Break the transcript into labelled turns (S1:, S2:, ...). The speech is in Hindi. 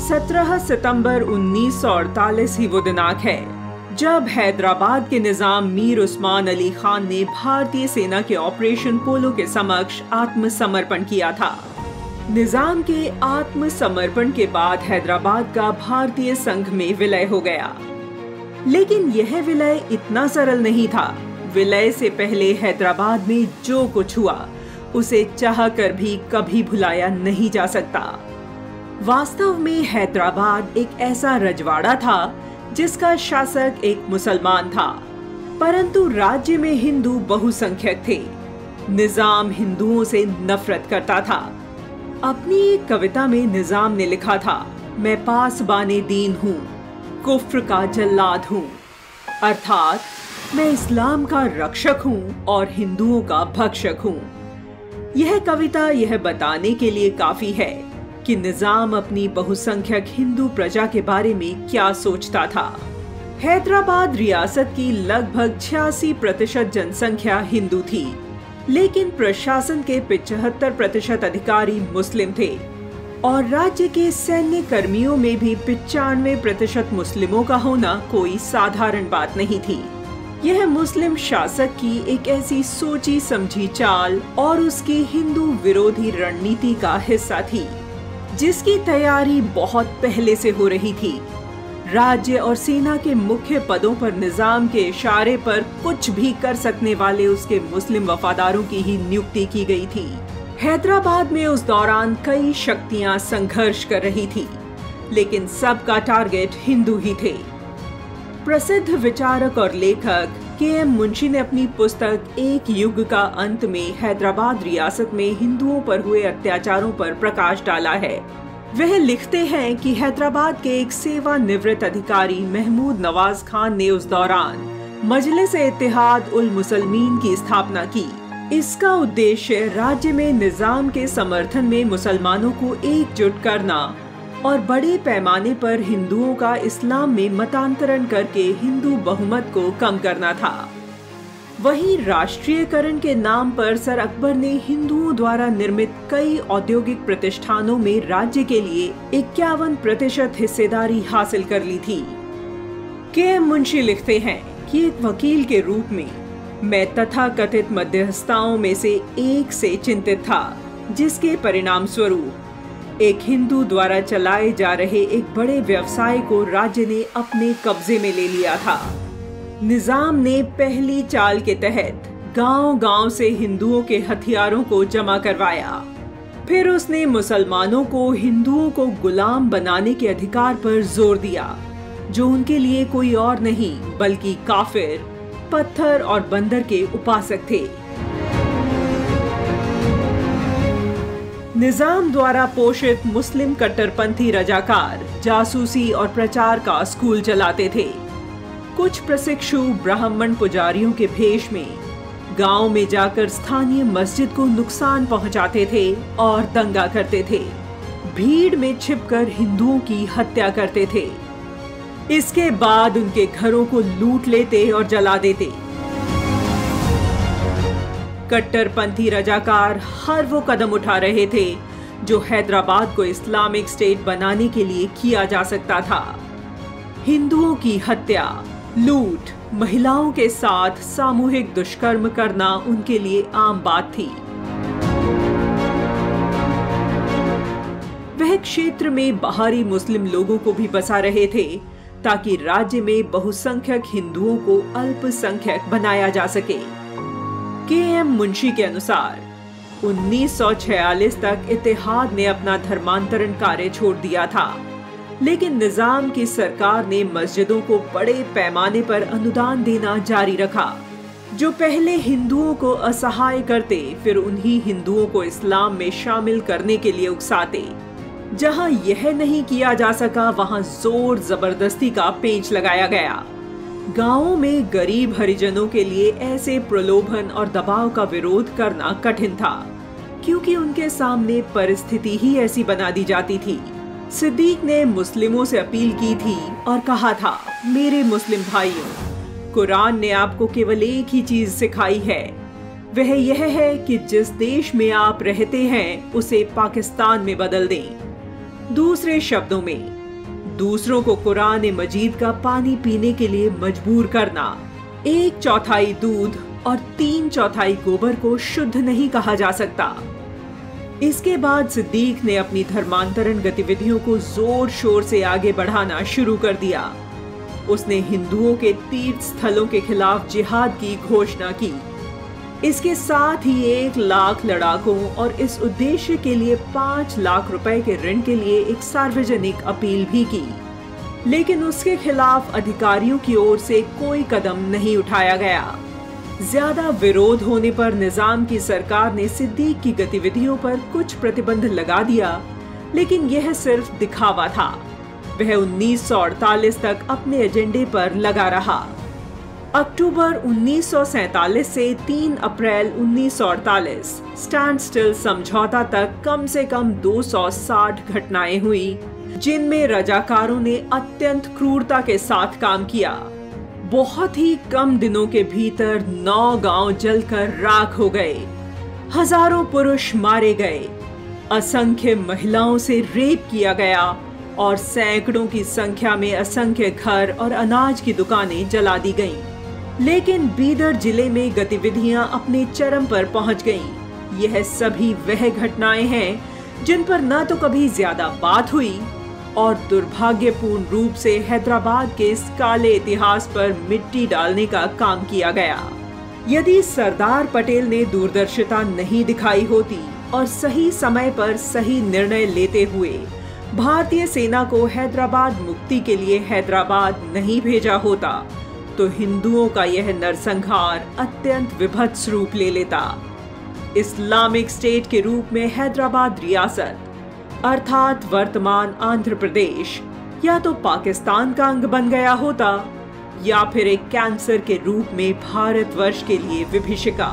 S1: 17 सितंबर 1948 ही वो दिनांक है जब हैदराबाद के निजाम मीर उस्मान अली खान ने भारतीय सेना के ऑपरेशन पोलो के समक्ष आत्मसमर्पण किया था। निजाम के आत्मसमर्पण के बाद हैदराबाद का भारतीय संघ में विलय हो गया, लेकिन यह विलय इतना सरल नहीं था। विलय से पहले हैदराबाद में जो कुछ हुआ उसे चाहकर भी कभी भुलाया नहीं जा सकता। वास्तव में हैदराबाद एक ऐसा रजवाड़ा था जिसका शासक एक मुसलमान था, परंतु राज्य में हिंदू बहुसंख्यक थे। निजाम हिंदुओं से नफरत करता था। अपनी एक कविता में निजाम ने लिखा था, मैं पासबाने दीन हूँ, कुफ्र का जल्लाद हूँ, अर्थात मैं इस्लाम का रक्षक हूँ और हिंदुओं का भक्षक हूँ। यह कविता यह बताने के लिए काफी है कि निजाम अपनी बहुसंख्यक हिंदू प्रजा के बारे में क्या सोचता था। हैदराबाद रियासत की लगभग 86% जनसंख्या हिंदू थी, लेकिन प्रशासन के 75% अधिकारी मुस्लिम थे और राज्य के सैन्य कर्मियों में भी 95% मुस्लिमों का होना कोई साधारण बात नहीं थी। यह मुस्लिम शासक की एक ऐसी सोची समझी चाल और उसकी हिंदू विरोधी रणनीति का हिस्सा थी जिसकी तैयारी बहुत पहले से हो रही थी। राज्य और सेना के मुख्य पदों पर निजाम के इशारे पर कुछ भी कर सकने वाले उसके मुस्लिम वफादारों की ही नियुक्ति की गई थी। हैदराबाद में उस दौरान कई शक्तियां संघर्ष कर रही थी, लेकिन सबका टारगेट हिंदू ही थे। प्रसिद्ध विचारक और लेखक के.एम. मुंशी ने अपनी पुस्तक एक युग का अंत में हैदराबाद रियासत में हिंदुओं पर हुए अत्याचारों पर प्रकाश डाला है। वह लिखते हैं कि हैदराबाद के एक सेवानिवृत्त अधिकारी महमूद नवाज खान ने उस दौरान मजलिस-ए-इत्तेहाद उल मुसलमीन की स्थापना की। इसका उद्देश्य राज्य में निजाम के समर्थन में मुसलमानों को एकजुट करना और बड़े पैमाने पर हिंदुओं का इस्लाम में मतांतरण करके हिंदू बहुमत को कम करना था। वहीं राष्ट्रीयकरण के नाम पर सर अकबर ने हिंदुओं द्वारा निर्मित कई औद्योगिक प्रतिष्ठानों में राज्य के लिए 51% हिस्सेदारी हासिल कर ली थी। के.एम. मुंशी लिखते हैं कि एक वकील के रूप में मैं तथाकथित मध्यस्थताओं में से एक से चिंतित था, जिसके परिणाम स्वरूप एक हिंदू द्वारा चलाए जा रहे एक बड़े व्यवसाय को राज्य ने अपने कब्जे में ले लिया था। निजाम ने पहली चाल के तहत गांव-गांव से हिंदुओं के हथियारों को जमा करवाया। फिर उसने मुसलमानों को हिंदुओं को गुलाम बनाने के अधिकार पर जोर दिया, जो उनके लिए कोई और नहीं बल्कि काफिर, पत्थर और बंदर के उपासक थे। निजाम द्वारा पोषित मुस्लिम कट्टरपंथी रजाकार जासूसी और प्रचार का स्कूल चलाते थे। कुछ प्रशिक्षु ब्राह्मण पुजारियों के भेष में गांव में जाकर स्थानीय मस्जिद को नुकसान पहुंचाते थे और दंगा करते थे। भीड़ में छिपकर हिंदुओं की हत्या करते थे। इसके बाद उनके घरों को लूट लेते और जला देते। कट्टरपंथी रजाकार हर वो कदम उठा रहे थे जो हैदराबाद को इस्लामिक स्टेट बनाने के लिए किया जा सकता था। हिंदुओं की हत्या, लूट, महिलाओं के साथ सामूहिक दुष्कर्म करना उनके लिए आम बात थी। वह क्षेत्र में बाहरी मुस्लिम लोगों को भी बसा रहे थे ताकि राज्य में बहुसंख्यक हिंदुओं को अल्पसंख्यक बनाया जा सके। के.एम. मुंशी के अनुसार 1946 तक इत्तेहाद ने अपना धर्मांतरण कार्य छोड़ दिया था, लेकिन निजाम की सरकार ने मस्जिदों को बड़े पैमाने पर अनुदान देना जारी रखा, जो पहले हिंदुओं को असहाय करते फिर उन्हीं हिंदुओं को इस्लाम में शामिल करने के लिए उकसाते। जहां यह नहीं किया जा सका वहां जोर जबरदस्ती का पेंच लगाया गया। गांवों में गरीब हरिजनों के लिए ऐसे प्रलोभन और दबाव का विरोध करना कठिन था, क्योंकि उनके सामने परिस्थिति ही ऐसी बना दी जाती थी। सिद्दीक ने मुस्लिमों से अपील की थी और कहा था, मेरे मुस्लिम भाइयों, कुरान ने आपको केवल एक ही चीज सिखाई है, वह यह है कि जिस देश में आप रहते हैं उसे पाकिस्तान में बदल दें। दूसरे शब्दों में, दूसरों को कुरान मजीद का पानी पीने के लिए मजबूर करना 1/4 दूध और 3/4 गोबर को शुद्ध नहीं कहा जा सकता। इसके बाद सिद्दीक ने अपनी धर्मांतरण गतिविधियों को जोर शोर से आगे बढ़ाना शुरू कर दिया। उसने हिंदुओं के तीर्थ स्थलों के खिलाफ जिहाद की घोषणा की। इसके साथ ही 1 लाख लड़ाकों और इस उद्देश्य के लिए 5 लाख रुपए के ऋण के लिए एक सार्वजनिक अपील भी की, लेकिन उसके खिलाफ अधिकारियों की ओर से कोई कदम नहीं उठाया गया। ज्यादा विरोध होने पर निजाम की सरकार ने सिद्दीक की गतिविधियों पर कुछ प्रतिबंध लगा दिया, लेकिन यह सिर्फ दिखावा था। वह 1948 तक अपने एजेंडे पर लगा रहा। अक्टूबर 1947 से 3 अप्रैल 1948 स्टैंड स्टिल समझौता तक कम से कम 260 घटनाएं हुई, जिनमें रजाकारों ने अत्यंत क्रूरता के साथ काम किया। बहुत ही कम दिनों के भीतर 9 गांव जलकर राख हो गए, हजारों पुरुष मारे गए, असंख्य महिलाओं से रेप किया गया और सैकड़ों की संख्या में असंख्य घर और अनाज की दुकानें जला दी गईं। लेकिन बीदर जिले में गतिविधियां अपने चरम पर पहुंच गईं। यह सभी वह घटनाएं हैं जिन पर न तो कभी ज्यादा बात हुई और दुर्भाग्यपूर्ण रूप से हैदराबाद के इस काले इतिहास पर मिट्टी डालने का काम किया गया। यदि सरदार पटेल ने दूरदर्शिता नहीं दिखाई होती और सही समय पर सही निर्णय लेते हुए भारतीय सेना को हैदराबाद मुक्ति के लिए हैदराबाद नहीं भेजा होता, तो हिंदुओं का यह नरसंहार अत्यंत विभत्स रूप ले लेता। इस्लामिक स्टेट के रूप में हैदराबाद रियासत अर्थात वर्तमान आंध्र प्रदेश या तो पाकिस्तान का अंग बन गया होता या फिर एक कैंसर के रूप में भारतवर्ष के लिए विभीषिका।